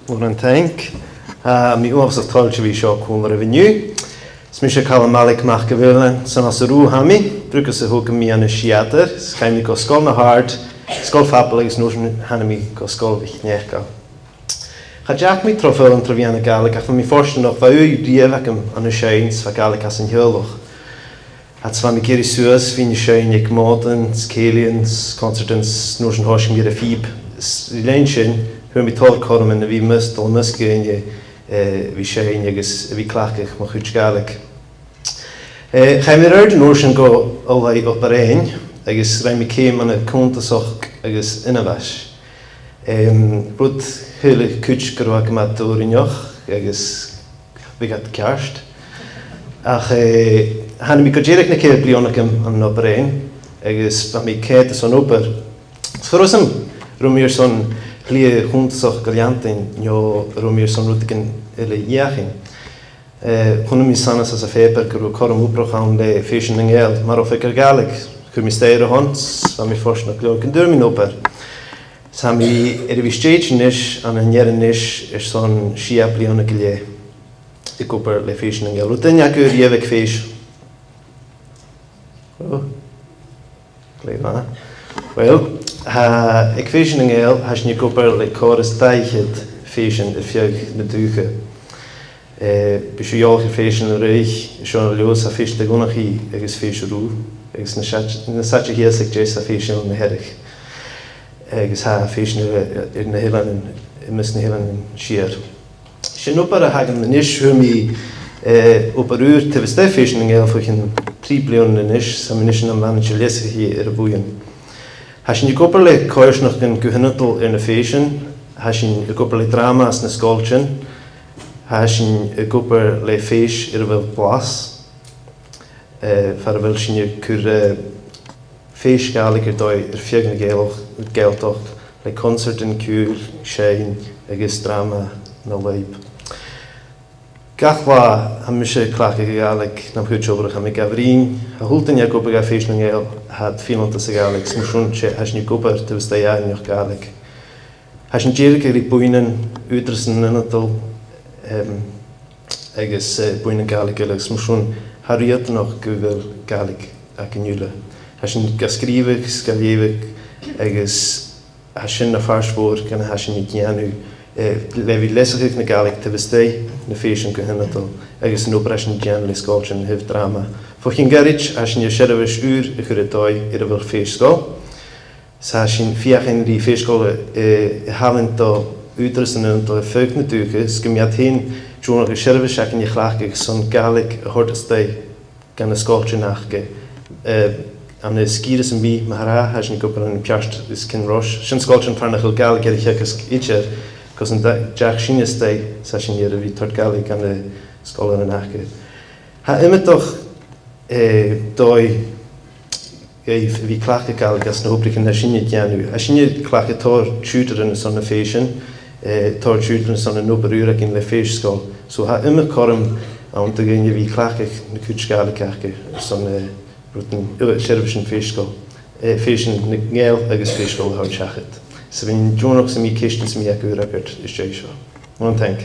One tank. Mi was a tolch vi show cool revenue. Smisha Calum Ailig Mhaoilein san as ru hami. Bruk as hook mi an shiater. Skaimi go skol na hard. Skol fapelig no hanami go skol vichnecha. Jack mi trofel an troviana Gaelic ach mi forsten noch va u dievakam an shains va Gaelic as an hurloch. Hat zwar mi keri suas fin shain ik modern scalians concertants no hosh mi refib. Lenchen hör mi tol kommen wie must al muskein wie shain jeges wie klachig mo goed Gaelic. Ga mi rode notion go alway op rein. Agus raim mi came an a contasoch agus inavash. Brut hele kuch groak mat dorinjoch agus bigat karst. Ach han mi kojerek ne keer blionakem an operein agus van mi kete son oper. Forosem romier son plie contasoch galiantin jo romier son rutiken ele jachin. Kon mi sanas as a feper gro korum oprocham de fashion engel maar of ik Gaelic mi stayre hons van mi forsna kloken durmin oper. Sami vi stage an en jerenish son shiapli on gilje. Ik oper le fashion engel. Lutenya keur jevek fish. Oh. Kleva. Well, ik fashion engel has ni oper le chorus taichet fashion de fjug de duge. Bishu jolge fashion reich, schon los a fish de gonachi, is fish ru. Is na such a here suggests a fashion in the head. Is ha fashion in the hillen in müssen hillen sheer. Shin opera hagen the nish humi operur te veste fashion in elf in triplion the nish some nation am manager lesse hier buien. Hashin koperle koers noch den gehinnetel in a fashion. Hashin koperle dramas na skolchen. Hashin koperle fish wel plas. Farvel je kur fish Gaelic doi fjegna geltoch le concert in kuur shain agus drama na leib. Gachwa ha mishe klake Gaelic na goed over ga mi gavrin ha hulten jak op ga fish ngel had filmont se Gaelic smushun che has ni koper te sta ja nog Gaelic. Has ni jerke ri buinen utersen natal agus buinen Gaelic smushun Harriet nog gewil Gaelic akenjule. Hashin gaskrive, skalievik, agus hashin na farsvoor kan hashin niet janu. Levi lesserig na Gaelic te bestay, na fashion gehinnetel, agus een operation jan les culture heeft drama. Voor geen garage hashin je sheddewish uur geretoi wil feestschol. Hashin vier die feestschole halen to uitersten en to feuk natuurlijk. Skemiat heen. Journal geschreven en je graag zo'n Gaelic hoortestij kan de sculpture nachge. Aan de skiers en bij maar hij is niet op een piast is ken rosh. Zijn sculpture van de Gaelic heb ik eens ietsje. Because een Jack Shinestij session hier wie tot Gaelic aan de sculpture nachge. Hij immer toch doi wie klachte Gaelic als een hopelijk in de Shinje janu. Als je klachte tor shooter in zo'n fashion. Tor children son no berurig in le fish school. So ha immer korm aan te gaan wie klachig de kutschale kerke son bruten servition fish school. Fish in gel agus fish school hard chachet. So wenn John ook se mi kistens mi akura is je zo. One tank.